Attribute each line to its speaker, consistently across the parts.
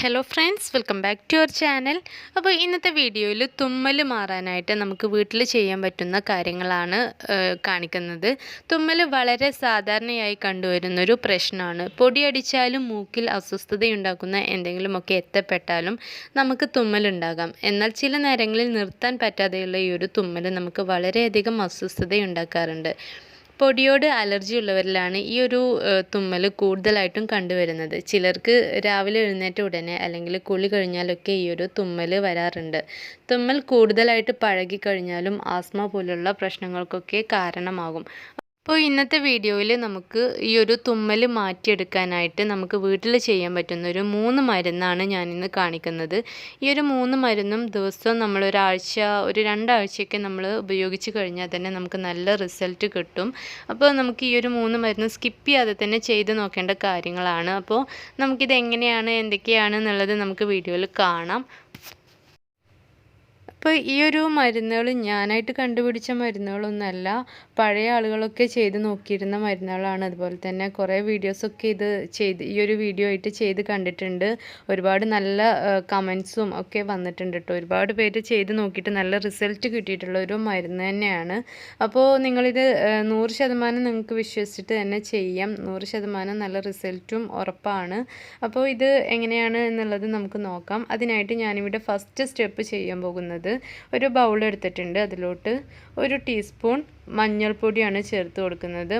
Speaker 1: Hello friends, welcome back to our channel. അപ്പോൾ ഇന്നത്തെ വീഡിയോയിൽ തുമ്മൽ മാറാനായിട്ട് നമുക്ക് വീട്ടിൽ ചെയ്യാൻ പറ്റുന്ന കാര്യങ്ങളാണ് കാണിക്കുന്നത്. തുമ്മൽ വളരെ സാധാരണയായി കണ്ടുവരുന്നൊരു പ്രശ്നമാണ്. പൊടിയടിച്ചാലും മൂക്കിൽ അസ്വസ്ഥതയുണ്ടാക്കുന്ന എന്തെങ്കിലുമൊക്കെ എത്തപ്പെട്ടാലും നമുക്ക് തുമ്മലുണ്ടാകാം. എന്നാൽ ചില നേരങ്ങളിൽ നിർത്താൻ പറ്റാതെയുള്ള ഈ ഒരു തുമ്മൽ നമുക്ക് വളരെയധികം അസ്വസ്ഥതയുണ്ടാക്കാറുണ്ട്. പൊടിയോട് അലർജി ഉള്ളവരിലാണ് ഈ ഒരു തുമ്മൽ കൂടുതലായിട്ടും കണ്ടുവരുന്നത്. ചിലർക്ക് രാവിലെ എഴുന്നേറ്റ ഉടനെ അല്ലെങ്കിൽ കുളി കഴിഞ്ഞാലൊക്കെ ഈ ഒരു തുമ്മൽ വരാറുണ്ട്. തുമ്മൽ കൂടുതലായിട്ട് പഴകിക്കഴിഞ്ഞാലും ആസ്മ പോലുള്ള പ്രശ്നങ്ങൾക്കൊക്കെ കാരണമാകും. അപ്പോൾ ഇന്നത്തെ വീഡിയോയിൽ നമുക്ക് ഈ ഒരു തുമ്മൽ മാറ്റിയെടുക്കാനായിട്ട് നമുക്ക് വീട്ടിൽ ചെയ്യാൻ പറ്റുന്ന ഒരു 3 മരുന്നാണ് ഞാനിന്ന് കാണിക്കുന്നത്. ഈ ഒരു 3 മരുന്നും ദിവസവും നമ്മൾ ഒരു 2 ആഴ്ചയൊക്കെ നമ്മൾ ഉപയോഗിച്ച് കഴിഞ്ഞാൽ തന്നെ നമുക്ക് നല്ല റിസൾട്ട് കിട്ടും. അപ്പോൾ നമുക്ക് ഈ ഒരു 3 മരുന്ന് സ്കിപ്പ് ചെയ്യാതെ തന്നെ ചെയ്ത് നോക്കേണ്ട കാര്യങ്ങളാണ്. അപ്പോൾ നമുക്കിത് എങ്ങനെയാണ് എന്തൊക്കെയാണ് എന്നുള്ളത് നമുക്ക് വീഡിയോയിൽ കാണാം. അപ്പോൾ ഈ ഒരു മരുന്നുകൾ ഞാനായിട്ട് കണ്ടുപിടിച്ച മരുന്നുകളൊന്നുമല്ല, പഴയ ആളുകളൊക്കെ ചെയ്ത് നോക്കിയിരുന്ന മരുന്നുകളാണ്. അതുപോലെ തന്നെ കുറേ വീഡിയോസൊക്കെ ഈ ഒരു വീഡിയോ ആയിട്ട് ചെയ്ത് കണ്ടിട്ടുണ്ട്. ഒരുപാട് നല്ല കമൻസും ഒക്കെ വന്നിട്ടുണ്ട് കേട്ടോ. ഒരുപാട് പേര് ചെയ്ത് നോക്കിയിട്ട് നല്ല റിസൾട്ട് കിട്ടിയിട്ടുള്ള ഒരു മരുന്ന് തന്നെയാണ്. അപ്പോൾ നിങ്ങളിത് 100% നിങ്ങൾക്ക് വിശ്വസിച്ചിട്ട് തന്നെ ചെയ്യാം. 100% നല്ല റിസൾട്ടും ഉറപ്പാണ്. അപ്പോൾ ഇത് എങ്ങനെയാണ് എന്നുള്ളത് നമുക്ക് നോക്കാം. അതിനായിട്ട് ഞാനിവിടെ ഫസ്റ്റ് സ്റ്റെപ്പ് ചെയ്യാൻ പോകുന്നത്, ഒരു ബൗൾ എടുത്തിട്ടുണ്ട്. അതിലോട്ട് 1 ടീസ്പൂൺ മഞ്ഞൾപ്പൊടിയാണ് ചേർത്ത് കൊടുക്കുന്നത്.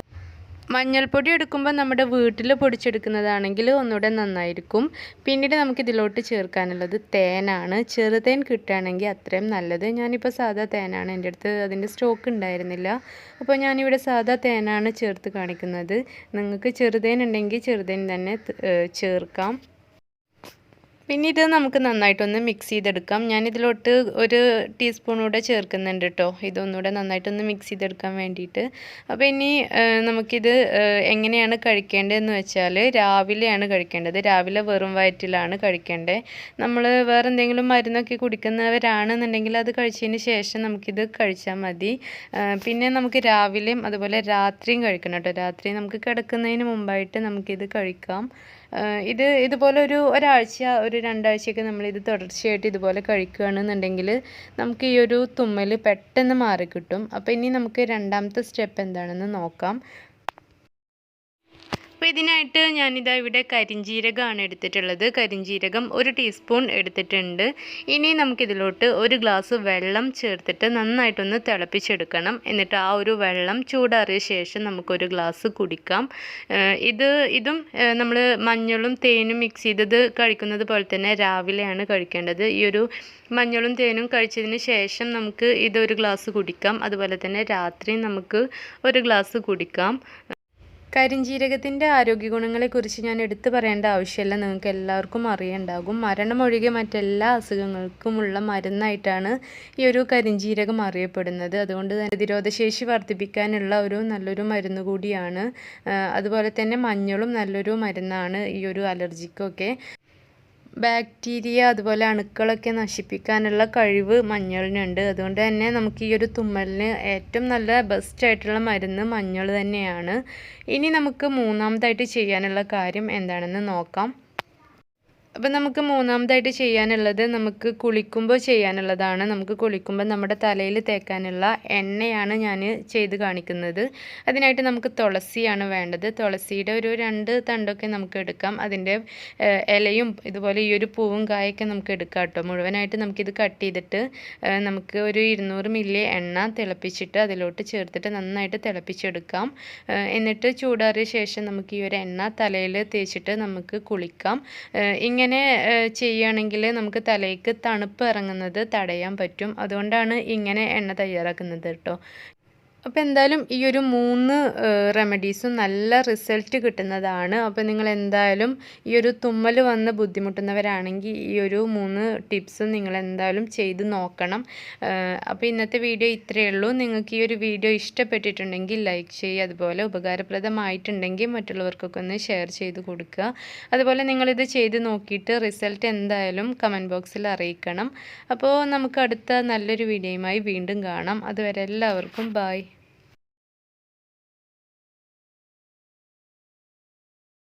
Speaker 1: മഞ്ഞൾപ്പൊടി എടുക്കുമ്പോൾ നമ്മുടെ വീട്ടിൽ പൊടിച്ചെടുക്കുന്നതാണെങ്കിൽ ഒന്നുകൂടെ നന്നായിരിക്കും. പിന്നീട് നമുക്കിതിലോട്ട് ചേർക്കാനുള്ളത് തേനാണ്. ചെറുതേൻ കിട്ടുകയാണെങ്കിൽ അത്രയും നല്ലത്. ഞാനിപ്പോൾ സാധാ തേനാണ്, എൻ്റെ അടുത്ത് അതിൻ്റെ സ്റ്റോക്ക് ഉണ്ടായിരുന്നില്ല. അപ്പോൾ ഞാനിവിടെ സാധാ തേനാണ് ചേർത്ത് കാണിക്കുന്നത്. നിങ്ങൾക്ക് ചെറുതേൻ ഉണ്ടെങ്കിൽ ചെറുതേൻ തന്നെ ചേർക്കാം. പിന്നെ ഇത് നമുക്ക് നന്നായിട്ടൊന്ന് മിക്സ് ചെയ്തെടുക്കാം. ഞാനിതിലോട്ട് 1 ടീസ്പൂൺ കൂടെ ചേർക്കുന്നുണ്ട് കേട്ടോ, ഇതൊന്നുകൂടെ നന്നായിട്ടൊന്ന് മിക്സ് ചെയ്തെടുക്കാൻ വേണ്ടിയിട്ട്. അപ്പോൾ ഇനി നമുക്കിത് എങ്ങനെയാണ് കഴിക്കേണ്ടതെന്ന് വെച്ചാൽ, രാവിലെയാണ് കഴിക്കേണ്ടത്. രാവിലെ വെറും വയറ്റിലാണ് കഴിക്കേണ്ടത്. നമ്മൾ വേറെ എന്തെങ്കിലും മരുന്നൊക്കെ കുടിക്കുന്നവരാണെന്നുണ്ടെങ്കിൽ അത് കഴിച്ചതിന് ശേഷം നമുക്കിത് കഴിച്ചാൽ മതി. പിന്നെ നമുക്ക് രാവിലെയും അതുപോലെ രാത്രിയും കഴിക്കണം കേട്ടോ. രാത്രി നമുക്ക് കിടക്കുന്നതിന് മുമ്പായിട്ട് നമുക്കിത് കഴിക്കാം. ഇതുപോലെ ഒരാഴ്ച 2 ആഴ്ചയൊക്കെ നമ്മളിത് തുടർച്ചയായിട്ട് ഇതുപോലെ കഴിക്കുകയാണെന്നുണ്ടെങ്കിൽ നമുക്ക് ഈ ഒരു തുമ്മൽ പെട്ടെന്ന് മാറിക്കിട്ടും. അപ്പോൾ ഇനി നമുക്ക് രണ്ടാമത്തെ സ്റ്റെപ്പ് എന്താണെന്ന് നോക്കാം. അപ്പോൾ ഇതിനായിട്ട് ഞാനിതാ ഇവിടെ കരിഞ്ജീരകമാണ് എടുത്തിട്ടുള്ളത്. കരിഞ്ജീരകം 1 ടീസ്പൂൺ എടുത്തിട്ടുണ്ട്. ഇനി നമുക്കിതിലോട്ട് 1 ഗ്ലാസ് വെള്ളം ചേർത്തിട്ട് നന്നായിട്ടൊന്ന് തിളപ്പിച്ചെടുക്കണം. എന്നിട്ട് ആ ഒരു വെള്ളം ചൂടാറിയ ശേഷം നമുക്കൊരു ഗ്ലാസ് കുടിക്കാം. ഇതും നമ്മൾ മഞ്ഞളും തേനും മിക്സ് ചെയ്തത് കഴിക്കുന്നത് പോലെ തന്നെ രാവിലെയാണ് കഴിക്കേണ്ടത്. ഈ ഒരു മഞ്ഞളും തേനും കഴിച്ചതിന് ശേഷം നമുക്ക് ഇതൊരു ഗ്ലാസ് കുടിക്കാം. അതുപോലെ തന്നെ രാത്രി നമുക്ക് 1 ഗ്ലാസ് കുടിക്കാം. കരിഞ്ജീരകത്തിൻ്റെ ആരോഗ്യ ഗുണങ്ങളെക്കുറിച്ച് ഞാൻ എടുത്തു പറയേണ്ട ആവശ്യമില്ല, നിങ്ങൾക്ക് എല്ലാവർക്കും അറിയുണ്ടാകും. മരണമൊഴികെ മറ്റെല്ലാ അസുഖങ്ങൾക്കുമുള്ള മരുന്നായിട്ടാണ് ഈ ഒരു കരിഞ്ജീരകം അറിയപ്പെടുന്നത്. അതുകൊണ്ട് തന്നെ പ്രതിരോധശേഷി വർദ്ധിപ്പിക്കാനുള്ള നല്ലൊരു മരുന്ന് കൂടിയാണ്. അതുപോലെ തന്നെ മഞ്ഞളും നല്ലൊരു മരുന്നാണ് ഈ ഒരു അലർജിക്കൊക്കെ. ബാക്ടീരിയ അതുപോലെ അണുക്കളൊക്കെ നശിപ്പിക്കാനുള്ള കഴിവ് മഞ്ഞളിനുണ്ട്. അതുകൊണ്ട് തന്നെ നമുക്ക് ഈ ഒരു തുമ്മലിന് ഏറ്റവും നല്ല ബെസ്റ്റ് ആയിട്ടുള്ള മരുന്ന് മഞ്ഞൾ തന്നെയാണ്. ഇനി നമുക്ക് മൂന്നാമതായിട്ട് ചെയ്യാനുള്ള കാര്യം എന്താണെന്ന് നോക്കാം. അപ്പം നമുക്ക് മൂന്നാമതായിട്ട് ചെയ്യാനുള്ളത്, നമുക്ക് കുളിക്കുമ്പോൾ ചെയ്യാനുള്ളതാണ്. നമുക്ക് കുളിക്കുമ്പോൾ നമ്മുടെ തലയിൽ തേക്കാനുള്ള എണ്ണയാണ് ഞാൻ ചെയ്ത് കാണിക്കുന്നത്. അതിനായിട്ട് നമുക്ക് തുളസിയാണ് വേണ്ടത്. തുളസിയുടെ 2 തണ്ടൊക്കെ നമുക്ക് എടുക്കാം. അതിൻ്റെ ഇലയും ഇതുപോലെ ഈ ഒരു പൂവും കായൊക്കെ നമുക്ക് എടുക്കാം കേട്ടോ. മുഴുവനായിട്ട് നമുക്കിത് കട്ട് ചെയ്തിട്ട് നമുക്ക് 200 മില്ലി എണ്ണ തിളപ്പിച്ചിട്ട് അതിലോട്ട് ചേർത്തിട്ട് നന്നായിട്ട് തിളപ്പിച്ചെടുക്കാം. എന്നിട്ട് ചൂടാറിയ ശേഷം നമുക്ക് ഈ ഒരു എണ്ണ തലയിൽ തേച്ചിട്ട് നമുക്ക് കുളിക്കാം. ഇങ്ങനെ ചെയ്യുകയാണെങ്കിൽ നമുക്ക് തലയ്ക്ക് തണുപ്പ് ഇറങ്ങുന്നത് തടയാൻ പറ്റും. അതുകൊണ്ടാണ് ഇങ്ങനെ എണ്ണ തയ്യാറാക്കുന്നത് കേട്ടോ. അപ്പോൾ എന്തായാലും ഈ ഒരു 3 റെമഡീസും നല്ല റിസൾട്ട് കിട്ടുന്നതാണ്. അപ്പോൾ നിങ്ങൾ എന്തായാലും ഈ ഒരു തുമ്മൽ വന്ന് ബുദ്ധിമുട്ടുന്നവരാണെങ്കിൽ ഈ ഒരു 3 ടിപ്സും നിങ്ങൾ എന്തായാലും ചെയ്ത് നോക്കണം. അപ്പോൾ ഇന്നത്തെ വീഡിയോ ഇത്രയേ ഉള്ളൂ. നിങ്ങൾക്ക് ഈ ഒരു വീഡിയോ ഇഷ്ടപ്പെട്ടിട്ടുണ്ടെങ്കിൽ ലൈക്ക് ചെയ്യുക. അതുപോലെ ഉപകാരപ്രദമായിട്ടുണ്ടെങ്കിൽ മറ്റുള്ളവർക്കൊക്കെ ഒന്ന് ഷെയർ ചെയ്ത് കൊടുക്കുക. അതുപോലെ നിങ്ങളിത് ചെയ്ത് നോക്കിയിട്ട് റിസൾട്ട് എന്തായാലും കമൻറ്റ് ബോക്സിൽ അറിയിക്കണം. അപ്പോൾ നമുക്ക് അടുത്ത നല്ലൊരു വീഡിയോയുമായി വീണ്ടും കാണാം. അതുവരെ എല്ലാവർക്കും ബൈ.